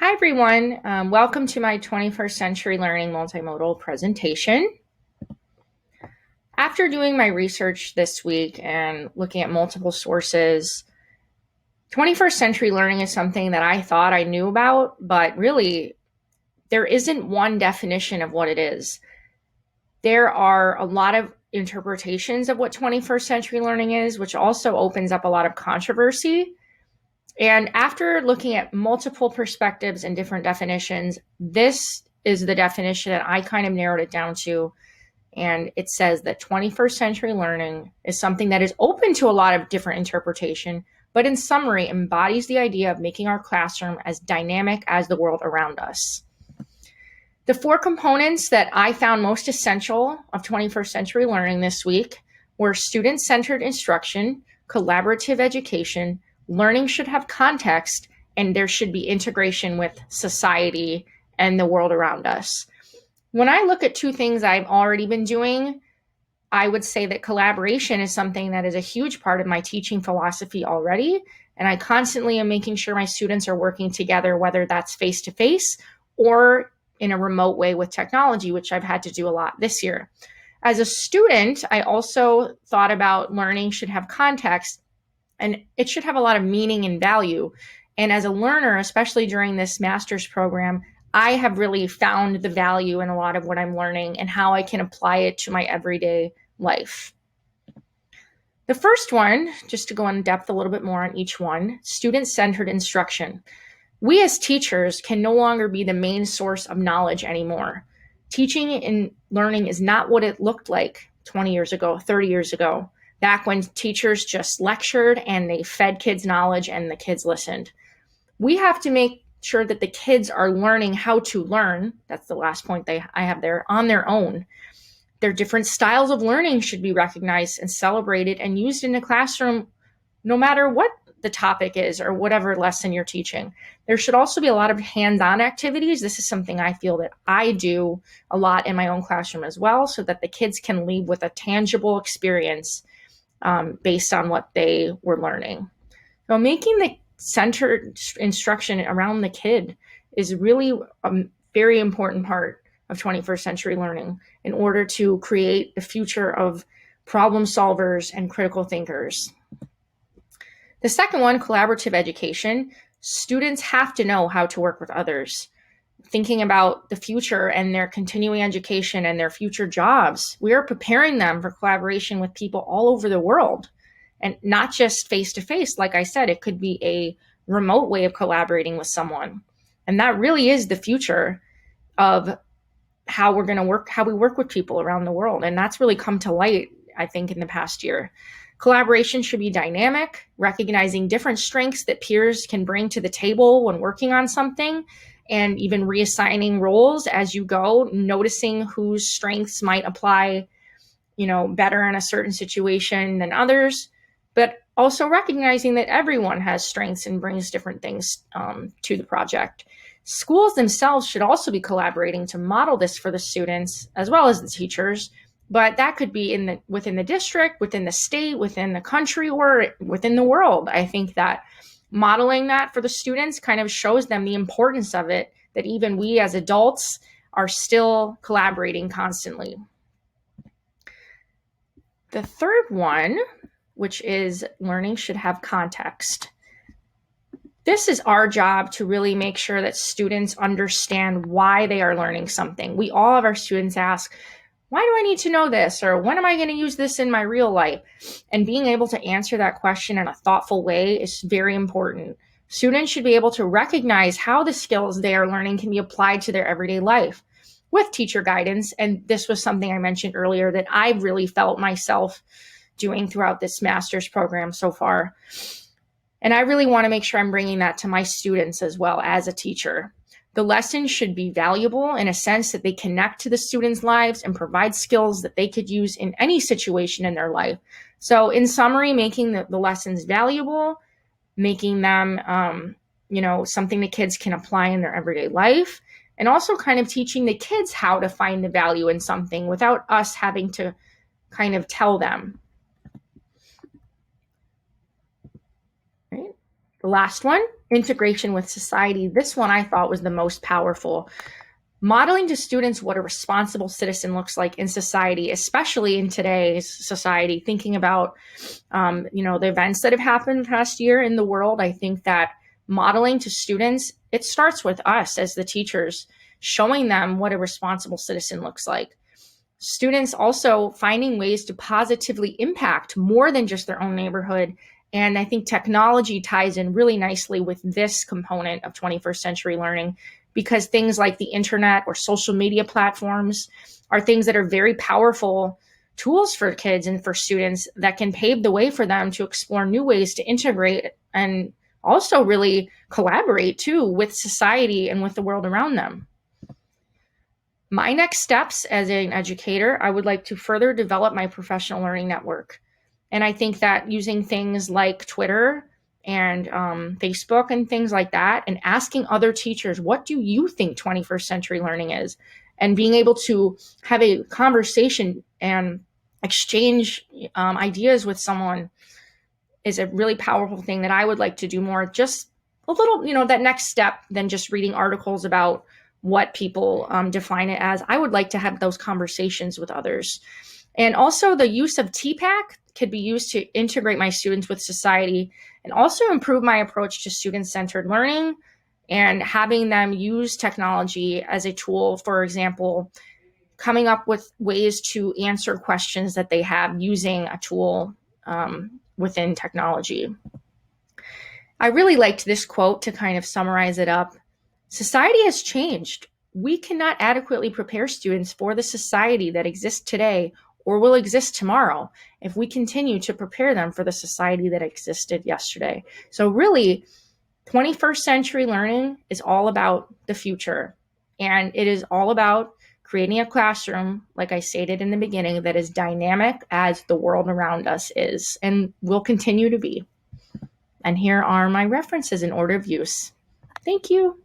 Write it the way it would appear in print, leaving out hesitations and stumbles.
Hi, everyone. Welcome to my 21st Century Learning Multimodal presentation. After doing my research this week and looking at multiple sources, 21st century learning is something that I thought I knew about, but really, there isn't one definition of what it is. There are a lot of interpretations of what 21st century learning is, which also opens up a lot of controversy. And after looking at multiple perspectives and different definitions, this is the definition that I kind of narrowed it down to. And it says that 21st century learning is something that is open to a lot of different interpretation, but in summary, embodies the idea of making our classroom as dynamic as the world around us. The four components that I found most essential of 21st century learning this week were student-centered instruction, collaborative education, learning should have context, and there should be integration with society and the world around us. When I look at two things I've already been doing, I would say that collaboration is something that is a huge part of my teaching philosophy already. And I constantly am making sure my students are working together, whether that's face-to-face or in a remote way with technology, which I've had to do a lot this year. As a student, I also thought about learning should have context and it should have a lot of meaning and value. And as a learner, especially during this master's program, I have really found the value in a lot of what I'm learning and how I can apply it to my everyday life. The first one, just to go in depth a little bit more on each one, student-centered instruction. We as teachers can no longer be the main source of knowledge anymore. Teaching and learning is not what it looked like 20 years ago, 30 years ago, back when teachers just lectured and they fed kids knowledge and the kids listened. We have to make sure that the kids are learning how to learn. That's the last point I have there, on their own. Their different styles of learning should be recognized and celebrated and used in the classroom, no matter what the topic is or whatever lesson you're teaching. There should also be a lot of hands-on activities. This is something I feel that I do a lot in my own classroom as well, so that the kids can leave with a tangible experience based on what they were learning. So making the centered instruction around the kid is really a very important part of 21st century learning in order to create the future of problem solvers and critical thinkers. The second one, collaborative education. Students have to know how to work with others. Thinking about the future and their continuing education and their future jobs, we are preparing them for collaboration with people all over the world. And not just face-to-face, like I said, it could be a remote way of collaborating with someone. And that really is the future of how we're going to work, how we work with people around the world. And that's really come to light, I think, in the past year. Collaboration should be dynamic, recognizing different strengths that peers can bring to the table when working on something, and even reassigning roles as you go, noticing whose strengths might apply, better in a certain situation than others, but also recognizing that everyone has strengths and brings different things to the project. Schools themselves should also be collaborating to model this for the students as well as the teachers, but that could be within the district, within the state, within the country, or within the world. I think that modeling that for the students kind of shows them the importance of it, that even we as adults are still collaborating constantly. The third one, which is learning should have context. This is our job to really make sure that students understand why they are learning something. We all have our students ask, why do I need to know this? Or when am I going to use this in my real life? And being able to answer that question in a thoughtful way is very important. Students should be able to recognize how the skills they are learning can be applied to their everyday life with teacher guidance. And this was something I mentioned earlier that I've really felt myself doing throughout this master's program so far. And I really want to make sure I'm bringing that to my students as well as a teacher. The lessons should be valuable in a sense that they connect to the students' lives and provide skills that they could use in any situation in their life. So in summary, making the lessons valuable, making them, something the kids can apply in their everyday life, and also kind of teaching the kids how to find the value in something without us having to kind of tell them. Right? The last one, integration with society. This one I thought was the most powerful. Modeling to students what a responsible citizen looks like in society, especially in today's society, thinking about, the events that have happened past year in the world. I think that modeling to students, it starts with us as the teachers, showing them what a responsible citizen looks like. Students also finding ways to positively impact more than just their own neighborhood. And I think technology ties in really nicely with this component of 21st century learning, because things like the internet or social media platforms are things that are very powerful tools for kids and for students that can pave the way for them to explore new ways to integrate and also really collaborate too with society and with the world around them. My next steps as an educator, I would like to further develop my professional learning network. And I think that using things like Twitter and Facebook and things like that, and asking other teachers, what do you think 21st century learning is? And being able to have a conversation and exchange ideas with someone is a really powerful thing that I would like to do more. Just a little, that next step than just reading articles about what people define it as. I would like to have those conversations with others. And also the use of TPAC could be used to integrate my students with society and also improve my approach to student-centered learning and having them use technology as a tool. For example, coming up with ways to answer questions that they have using a tool within technology. I really liked this quote to kind of summarize it up. Society has changed. We cannot adequately prepare students for the society that exists today or will exist tomorrow if we continue to prepare them for the society that existed yesterday. So really, 21st century learning is all about the future. And it is all about creating a classroom, like I stated in the beginning, that is dynamic as the world around us is and will continue to be. And here are my references in order of use. Thank you.